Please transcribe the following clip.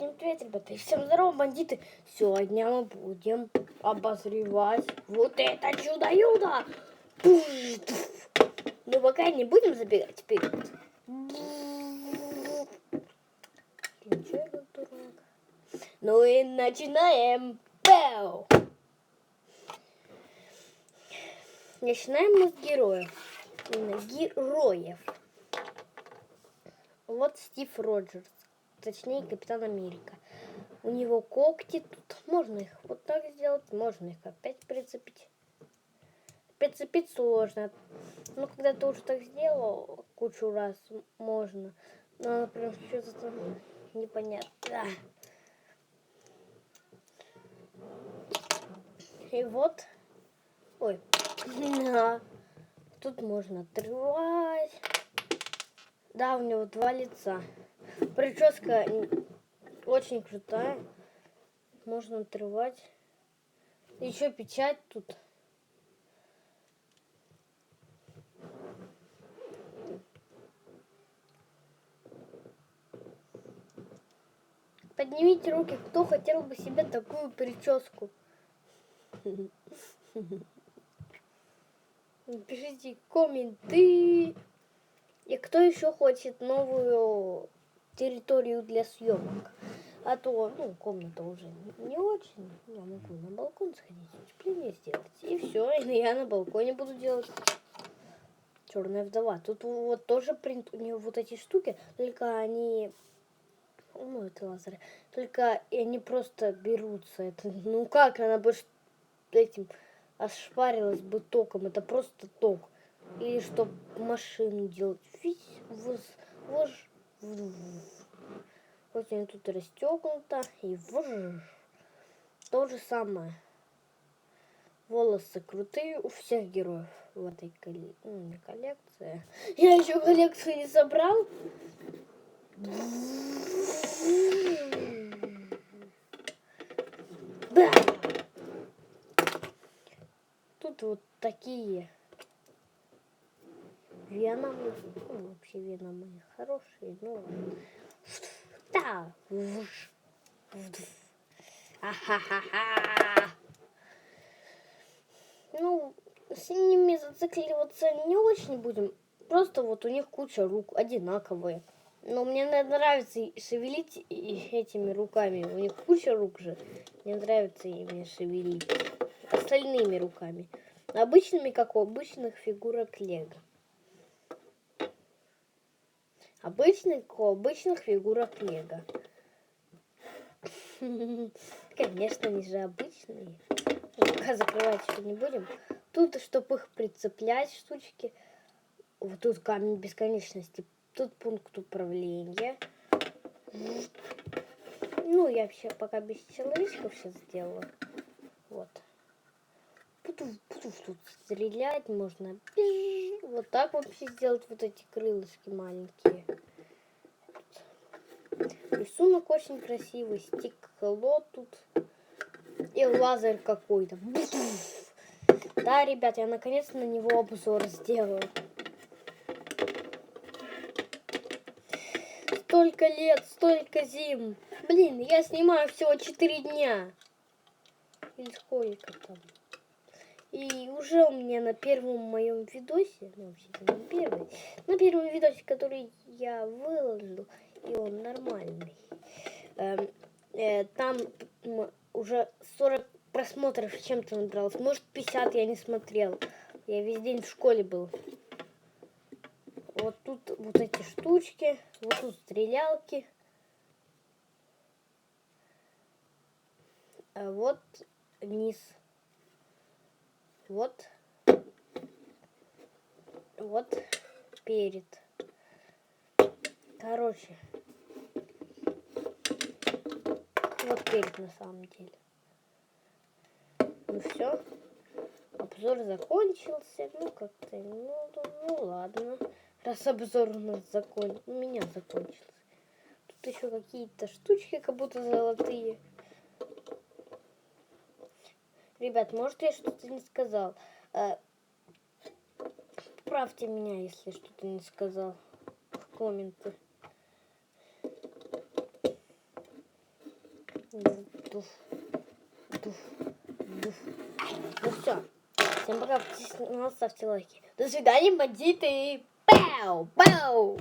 Всем привет, ребята, и всем здорово, бандиты! Сегодня мы будем обозревать вот это чудо-юдо! Но пока не будем забегать вперед. Ну и начинаем! Пэу! Начинаем мы с героев. Именно героев. Вот Стив Роджерс, точнее Капитан Америка. У него когти тут. Можно их вот так сделать, можно их опять прицепить. Прицепить сложно. Но когда ты уже так сделал кучу раз, можно. Но, например, что-то там непонятно. И вот. Ой. Тут можно отрывать. Да, у него 2 лица. Прическа очень крутая. Можно отрывать. Еще печать тут. Поднимите руки, кто хотел бы себе такую прическу. Пишите комменты. И кто еще хочет новую территорию для съемок. А то, комната уже не очень. Я могу на балкон сходить, утепление сделать. И все, и я на балконе буду делать. Черная вдова. Тут вот тоже принт, у нее вот эти штуки, только они... это лазеры. Только они просто берутся. Это, как она бы этим ошпарилась бы током. Это просто ток. Или чтобы машину делать. Вот они тут расстегнуто. И то же самое. Волосы крутые у всех героев в этой коллекции. Я еще коллекцию не собрал. Да. Тут вот такие веномы. Вообще веномы хорошие. Да. Ахахаха. С ними зацикливаться не очень будем. Просто вот у них куча рук одинаковые. Но мне нравится шевелить этими руками. У них куча рук же. Мне нравится ими шевелить. Остальными руками. Обычными, как у обычных фигурок Лего. Обычных, как у обычных фигурок Лего. Конечно, они же обычные. Пока закрывать еще не будем. Тут, чтобы их прицеплять, штучки. Вот тут камень бесконечности. Тут пункт управления. Я вообще пока без человечков все сделала. Вот. Буду тут стрелять. Можно вот так вообще сделать вот эти крылышки маленькие. Рисунок очень красивый. Стекло тут. И лазер какой-то. Да, ребят, я наконец на него обзор сделаю. Столько лет, столько зим. Блин, я снимаю всего 4 дня. Или сколько там. И уже у меня на первом моем видосе, вообще-то не первый, на первом видосе, который я выложил, и он нормальный, там уже 40 просмотров чем-то набралось. Может 50, я не смотрел. Я весь день в школе был. Вот тут вот эти штучки. Вот тут стрелялки. А вот низ. Вот перед. Короче. Вот перед на самом деле. Все. Обзор закончился. Как-то, ладно. Раз обзор у нас у меня закончился. Тут еще какие-то штучки, как будто золотые. Ребят, может, я что-то не сказал. Поправьте меня, если что-то не сказал в комменты. Дуф, дуф, дуф. Ну все. Всем пока, подписывайтесь на канал, ставьте лайки. До свидания, бандиты. Пау, пау.